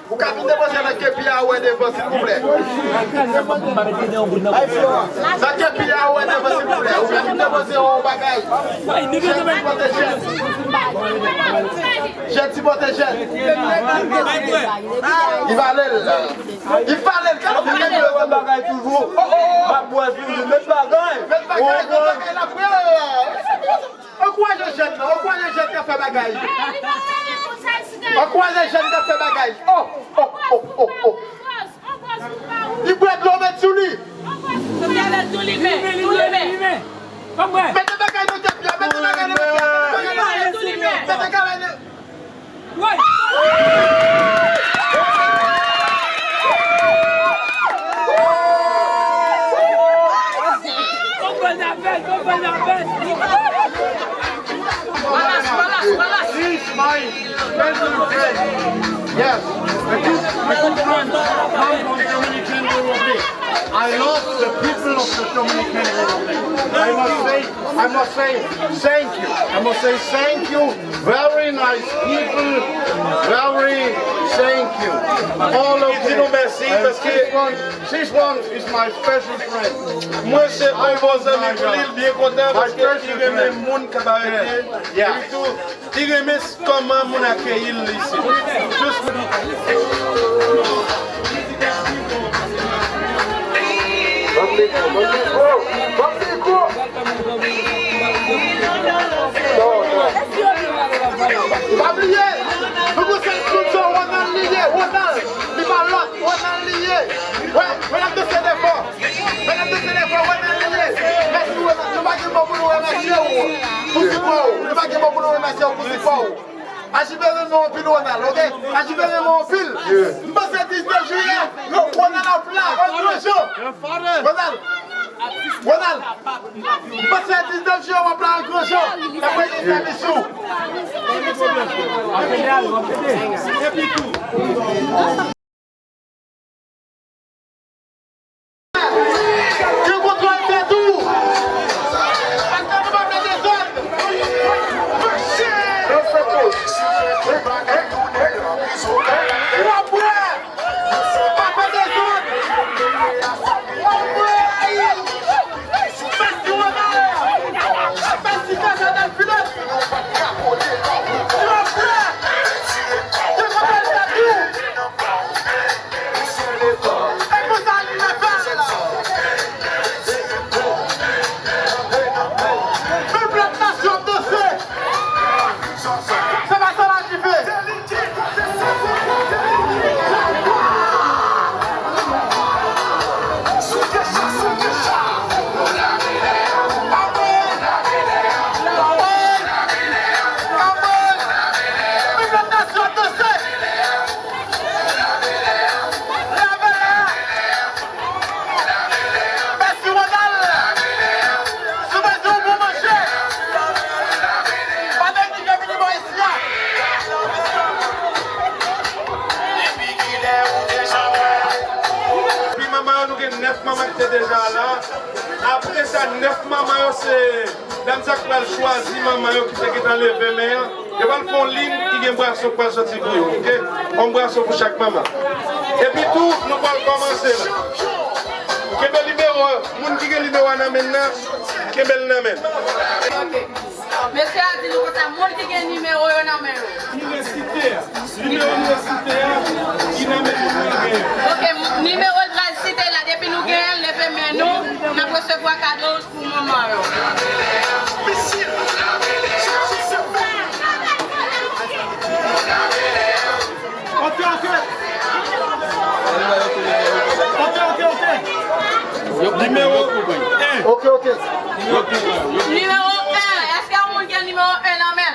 Vous pouvez déposer la képi à oué devant, s'il vous plaît. La képi à oué devant, s'il vous plaît. Vous pouvez déposer au bagage. Jette si votre jette. Il va aller là. Il va aller. Quand vous avez le bagage toujours. Oh oh. Mettre bagage. Mettre bagage. On croit que je jette là. On croit que je jette qui a fait bagage. On croit que je jette qui a fait bagage. Oh oh oh oh oh. Il peut être l'homme mettre sous lui. Mettez bagage dans le pied. Mettez bagage dans le pied. Mettez bagage dans le ouais. This is my special friend. Yes. I come from the Dominican Republic. I love the people of the Dominican Republic. I must say thank you. I must say thank you. Very nice people. Very thank you. All of you. This one is my special friend. Moi, c'est un bon ami pour l'île bien content parce qu'il aime le monde qui va arrêter. Il aime comment mon accueillir ici. Pas oublier, nous vous inscriptions, on a lié, on a lié. Ouais, mesdames de Sénéfort, on a lié. Merci, nous ne pas pour nous remercier. Nous pas pour nous remercier pour ce pas. Achivez-le mon pile, ok? Achivez-le mon pile. Nous passons le 19 juillet, on a la flamme, on a le show. Ronald, nous passons le 19 juillet, on va prendre un gros show. Après, il y a des sous. Et puis tout. Déjà là. Après ça, 9 mamans, c'est dans ça qu'on va choisir maman qui fait dans les 20 mères. Il va le faire ligne qui a un boisson pour sortir pour eux. Ok? Un boisson pour chaque maman. Et puis tout, nous allons commencer là. Quel numéro? Moun qui est numéro 1 maintenant? Quel numéro? Monsieur a dit que c'est moi qui ai numéro 1 universitaire. Numéro universitaire, qui n'a même pas. Ok, numéro de la cité là, depuis nous gagnons, les femmes nous, nous recevons cadeau pour maman. Ok. Numéro 1. Ok. Numéro 1. Est-ce qu'il y a un monde qui a numéro 1 en main?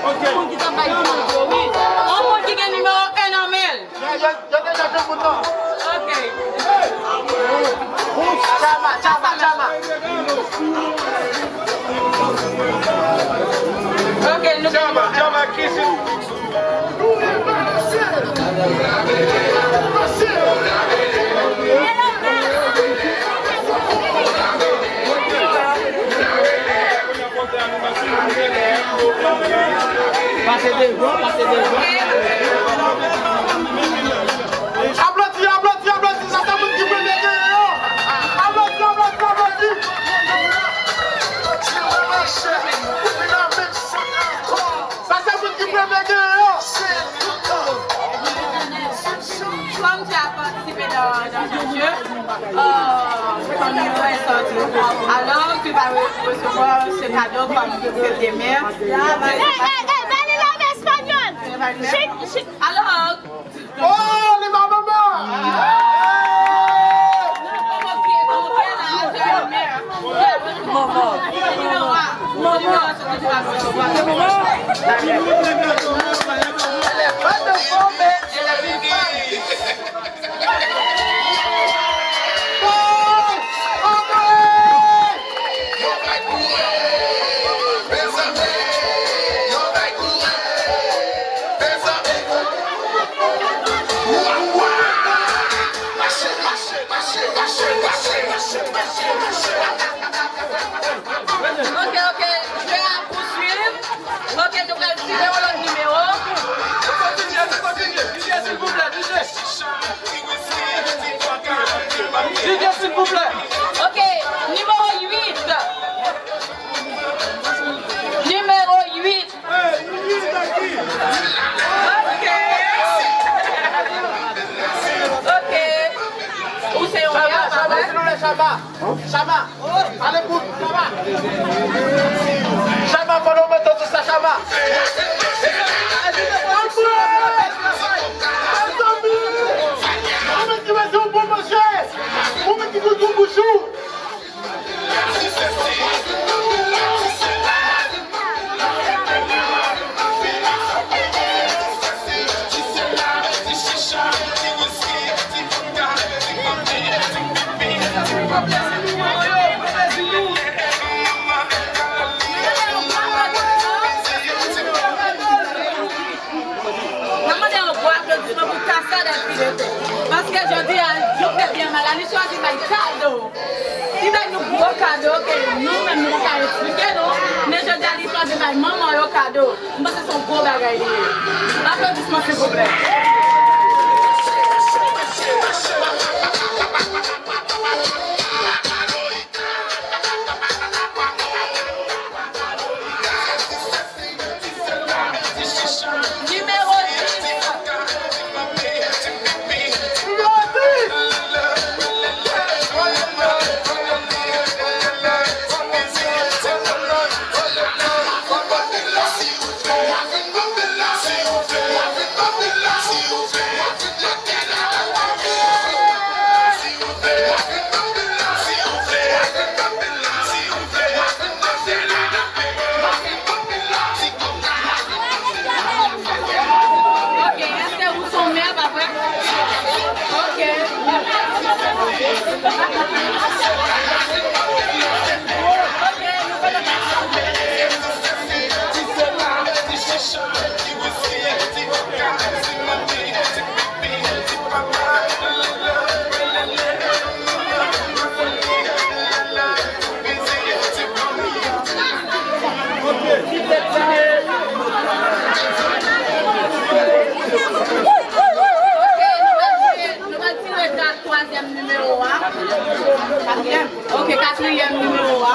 Ok. Un monde qui a numéro 1 en main. Ok. Chama. Ok, nous Chama, qui c'est? Passez des gros, passez des gros. Applaudis, applaudis, applaudis, ça c'est vous qui peut m'aider. Applaudis, applaudis, applaudis. Ça c'est vous qui peut m'aider. Comme tu as participé dans le jeu, ton numéro est sorti. Alors tu vas recevoir ce cadeau comme fête des mères. Alors, Oh, les mamans. Ok, je vais poursuivre. Ok, nous allons tirer l'autre numéro. Continue, s'il vous plaît, s'il vous plaît. Ok, numéro 8. Numéro 8. Ok. Où c'est on Chama, allez pour Chama, follow me to ça, Chama. Parce que je dis, je fais bien mal, nous choisissons un cadeau. Il va nous gros cadeau que nous-mêmes nous avons expliqué, mais je dis à l'histoire de ma maman un cadeau. Parce que c'est son gros bagage. Applaudissements s'il vous plaît. Ok, quatrième numéro.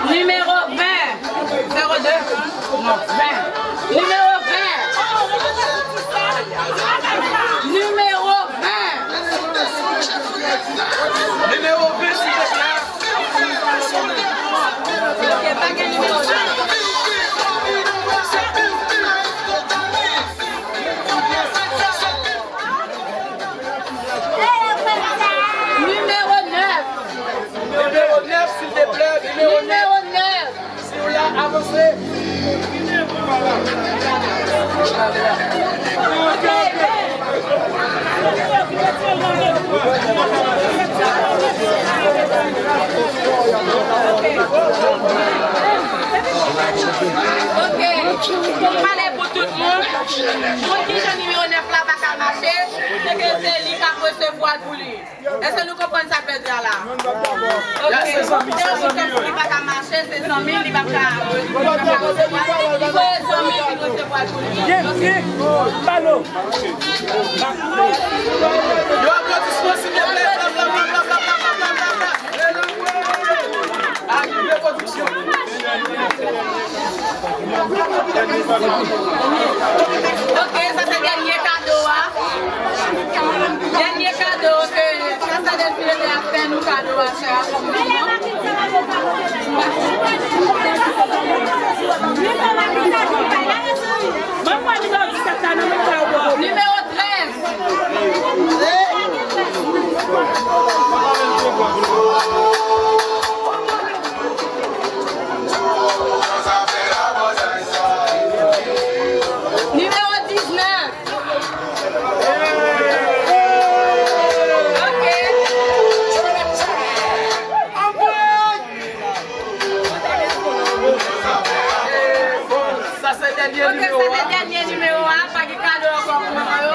Numéro 20. 02. Non, 20. Numéro 20. Numéro 20. Numéro 20, s'il te plaît. Ok, pas que numéro 20. Numéro 9, s'il te plaît. numéro 9. Si vous voulez avancer. Parler pour tout le monde. Pour qui ce numéro 9 là va marcher, c'est que c'est lui qui a recevoir pour lui. Est-ce que nous comprenons ça peut dire là? Ok. C'est 100 000 qui va marcher, c'est 100 000 qui va recevoir. Il faut 100 000 qui recevoir pour lui. Palo. Ok, ça c'est le dernier cadeau. Dernier cadeau que ça c'est le film de la fin nous cadeau à faire. Numéro 13. Numéro 19. Ok. Ça c'est le dernier numéro. Ok, c'est le dernier numéro. Pas de cadeau encore pour moi.